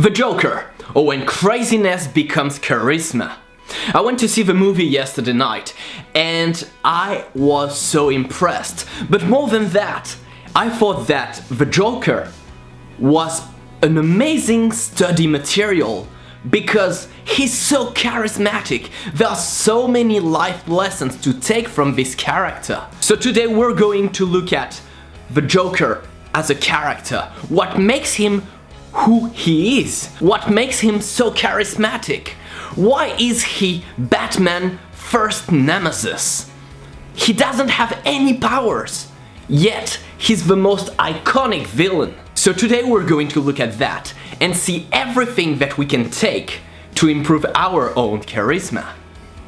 The Joker, or when craziness becomes charisma. I went to see the movie yesterday night, and I was so impressed. But more than that, I thought that the Joker was an amazing study material because he's so charismatic. There are so many life lessons to take from this character. So today we're going to look at the Joker as a character. What makes him who he is? What makes him so charismatic? Why is he Batman's first nemesis? He doesn't have any powers, yet he's the most iconic villain. So today we're going to look at that and see everything that we can take to improve our own charisma.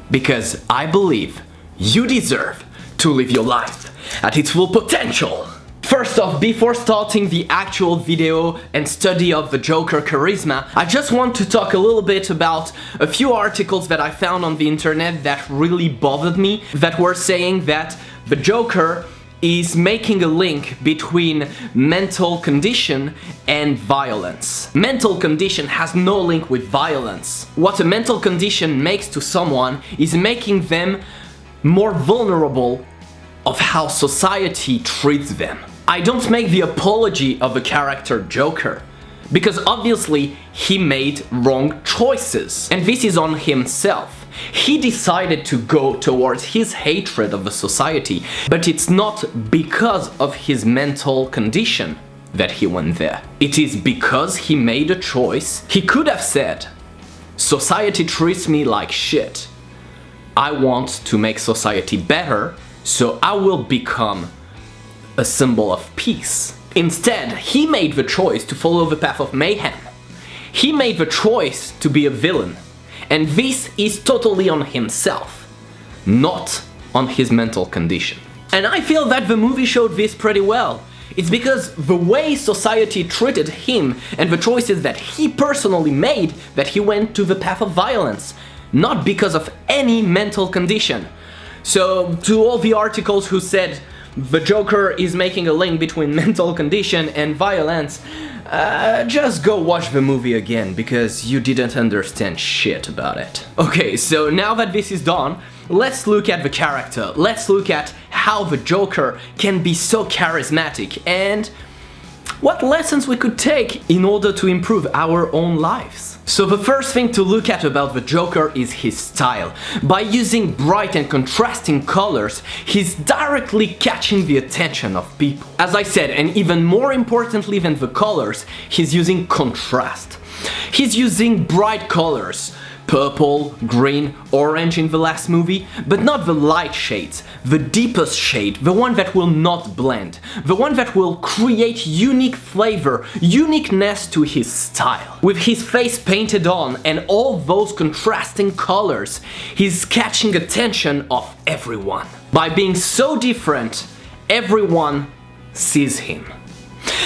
Because I believe you deserve to live your life at its full potential. First off, before starting the actual video and study of the Joker charisma, I just want to talk a little bit about a few articles that I found on the internet that really bothered me, that were saying that the Joker is making a link between mental condition and violence. Mental condition has no link with violence. What a mental condition makes to someone is making them more vulnerable of how society treats them. I don't make the apology of the character Joker, because obviously he made wrong choices, and this is on himself. He decided to go towards his hatred of the society, but it's not because of his mental condition that he went there. It is because he made a choice. He could have said, society treats me like shit. I want to make society better, so I will become a symbol of peace. Instead, he made the choice to follow the path of mayhem. He made the choice to be a villain. And this is totally on himself, not on his mental condition. And I feel that the movie showed this pretty well. It's because the way society treated him and the choices that he personally made that he went to the path of violence, not because of any mental condition. So, to all the articles who said the Joker is making a link between mental condition and violence, just go watch the movie again, because you didn't understand shit about it. Okay, so now that this is done, let's look at the character. Let's look at how the Joker can be so charismatic and what lessons we could take in order to improve our own lives. So the first thing to look at about the Joker is his style. By using bright and contrasting colors, he's directly catching the attention of people. As I said, and even more importantly than the colors, he's using contrast. He's using bright colors, purple, green, orange in the last movie, but not the light shades, the deepest shade, the one that will not blend, the one that will create unique flavor, uniqueness to his style. With his face painted on and all those contrasting colors, he's catching attention of everyone. By being so different, everyone sees him.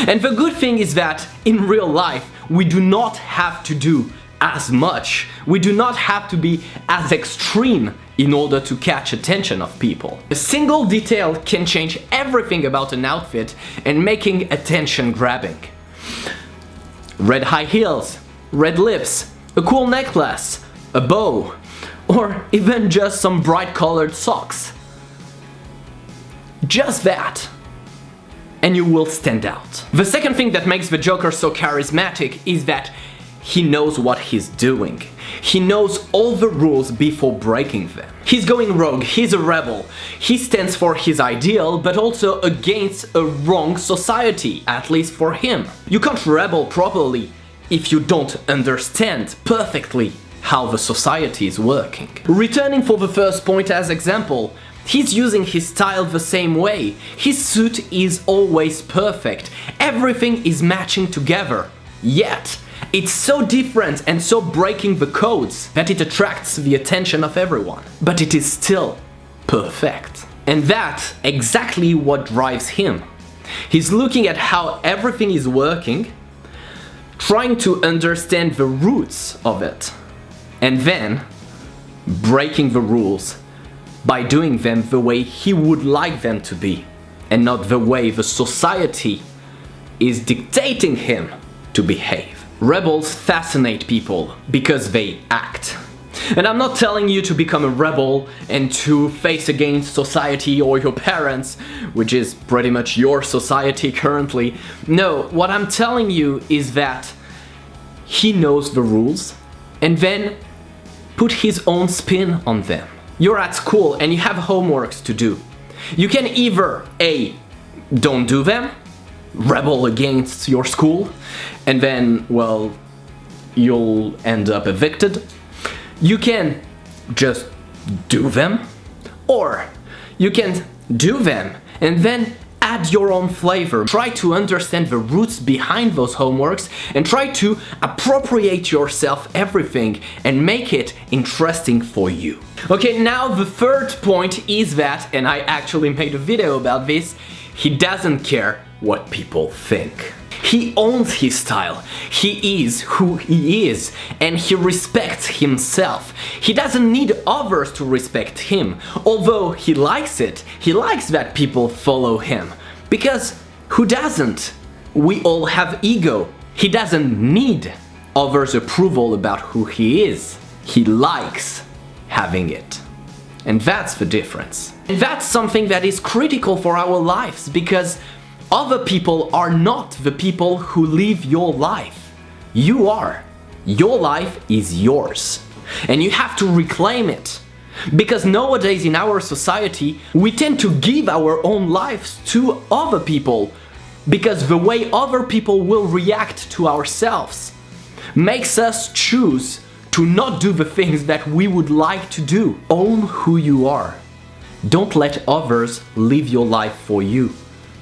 And the good thing is that in real life, we do not have to do as much. We do not have to be as extreme in order to catch attention of people. A single detail can change everything about an outfit and making attention grabbing. Red high heels, red lips, a cool necklace, a bow, or even just some bright colored socks. Just that, and you will stand out. The second thing that makes the Joker so charismatic is that he knows what he's doing. He knows all the rules before breaking them. He's going rogue, he's a rebel. He stands for his ideal, but also against a wrong society, at least for him. You can't rebel properly if you don't understand perfectly how the society is working. Returning for the first point as example, he's using his style the same way. His suit is always perfect. Everything is matching together. Yet, it's so different and so breaking the codes that it attracts the attention of everyone. But it is still perfect. And that's exactly what drives him. He's looking at how everything is working, trying to understand the roots of it, and then breaking the rules by doing them the way he would like them to be, and not the way the society is dictating him to behave. Rebels fascinate people because they act. And I'm not telling you to become a rebel and to face against society or your parents, which is pretty much your society currently. No, what I'm telling you is that he knows the rules and then put his own spin on them. You're at school and you have homeworks to do. You can either A, don't do them, rebel against your school, and then, well, you'll end up evicted. You can just do them, or you can do them and then add your own flavor. Try to understand the roots behind those homeworks and try to appropriate yourself everything and make it interesting for you. Okay, now the third point is that, and I actually made a video about this, he doesn't care what people think. He owns his style, he is who he is, and he respects himself. He doesn't need others to respect him, although he likes it. He likes that people follow him, because who doesn't? We all have ego. He doesn't need others' approval about who he is. He likes having it. And that's the difference. And that's something that is critical for our lives, because other people are not the people who live your life. You are. Your life is yours. And you have to reclaim it. Because nowadays in our society, we tend to give our own lives to other people, because the way other people will react to ourselves makes us choose to not do the things that we would like to do. Own who you are. Don't let others live your life for you,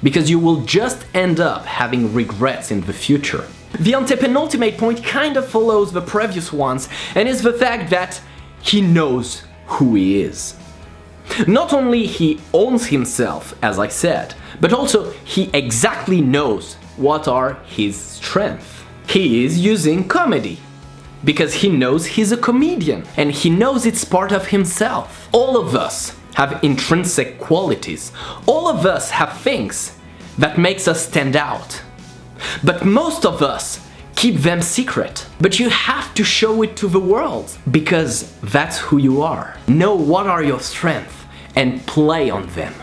because you will just end up having regrets in the future. The antepenultimate point kind of follows the previous ones, and is the fact that he knows who he is. Not only he owns himself, as I said, but also he exactly knows what are his strengths. He is using comedy, because he knows he's a comedian, and he knows it's part of himself. All of us have intrinsic qualities. All of us have things that makes us stand out. But most of us keep them secret. But you have to show it to the world, because that's who you are. Know what are your strengths and play on them.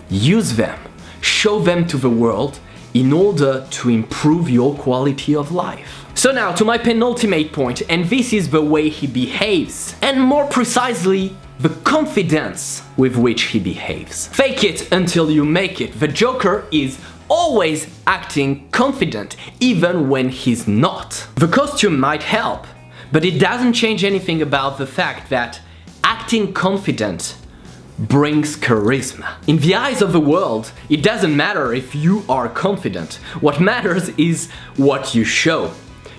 Use them. Show them to the world in order to improve your quality of life. So now to my penultimate point, and this is the way he behaves, and more precisely, the confidence with which he behaves. Fake it until you make it. The Joker is always acting confident, even when he's not. The costume might help, but it doesn't change anything about the fact that acting confident brings charisma. In the eyes of the world, it doesn't matter if you are confident. What matters is what you show.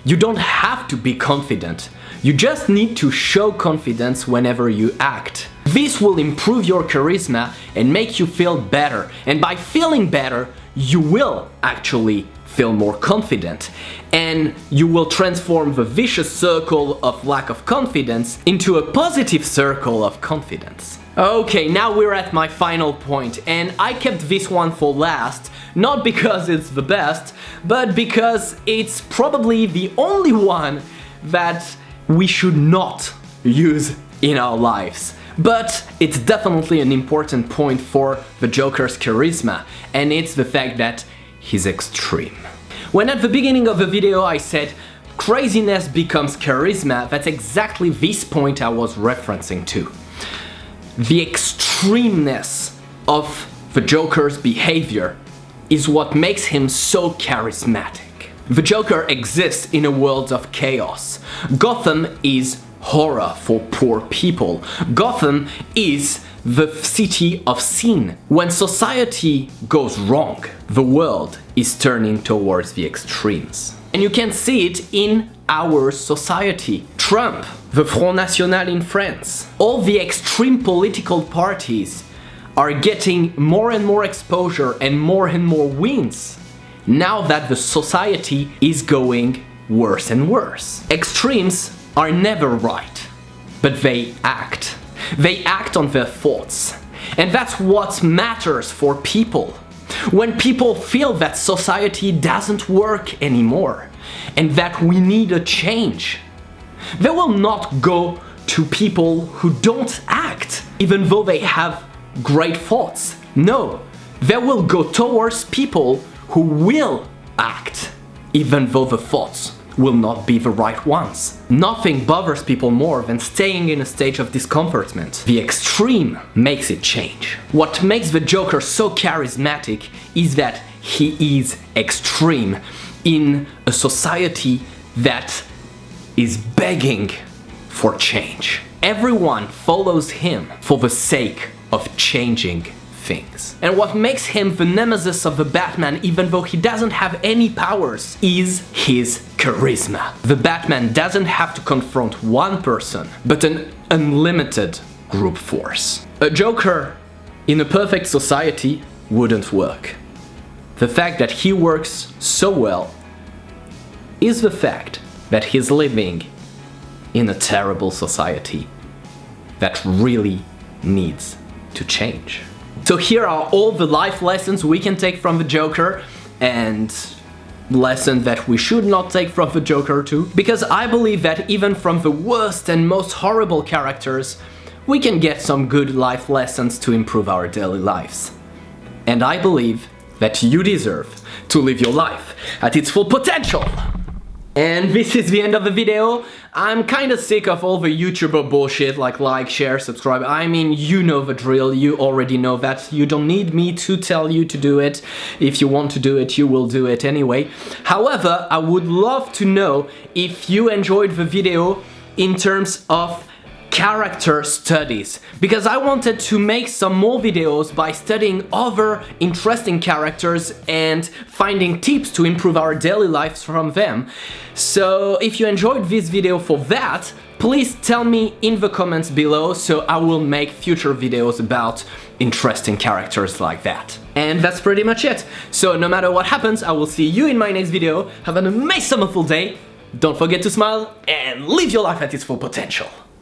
You don't have to be confident. You just need to show confidence whenever you act. This will improve your charisma and make you feel better. And by feeling better, you will actually feel more confident. And you will transform the vicious circle of lack of confidence into a positive circle of confidence. Okay, now we're at my final point, and I kept this one for last, not because it's the best, but because it's probably the only one that we should not use in our lives. But it's definitely an important point for the Joker's charisma, and it's the fact that he's extreme. When at the beginning of the video I said craziness becomes charisma, that's exactly this point I was referencing to. The extremeness of the Joker's behavior is what makes him so charismatic. The Joker exists in a world of chaos. Gotham is horror for poor people. Gotham is the city of sin. When society goes wrong, the world is turning towards the extremes. And you can see it in our society. Trump, the Front National in France, all the extreme political parties are getting more and more exposure and more wins now that the society is going worse and worse. Extremes are never right, but they act. They act on their thoughts. And that's what matters for people. When people feel that society doesn't work anymore, and that we need a change. They will not go to people who don't act, even though they have great thoughts. No, they will go towards people who will act, even though the thoughts will not be the right ones. Nothing bothers people more than staying in a state of discomfortment. The extreme makes it change. What makes the Joker so charismatic is that he is extreme in a society that is begging for change. Everyone follows him for the sake of changing things. And what makes him the nemesis of the Batman, even though he doesn't have any powers, is his charisma. The Batman doesn't have to confront one person, but an unlimited group force. A Joker in a perfect society wouldn't work. The fact that he works so well is the fact that he's living in a terrible society that really needs to change. So here are all the life lessons we can take from the Joker, and lessons that we should not take from the Joker too, because I believe that even from the worst and most horrible characters, we can get some good life lessons to improve our daily lives. And I believe that you deserve to live your life at its full potential. And this is the end of the video. I'm kinda sick of all the YouTuber bullshit like, share, subscribe. I mean, you know the drill, you already know that. You don't need me to tell you to do it. If you want to do it, you will do it anyway. However, I would love to know if you enjoyed the video in terms of character studies, because I wanted to make some more videos by studying other interesting characters and finding tips to improve our daily lives from them. So if you enjoyed this video for that, please tell me in the comments below, so I will make future videos about interesting characters like that. And that's pretty much it. So no matter what happens, I will see you in my next video. Have an amazing, wonderful day. Don't forget to smile and live your life at its full potential.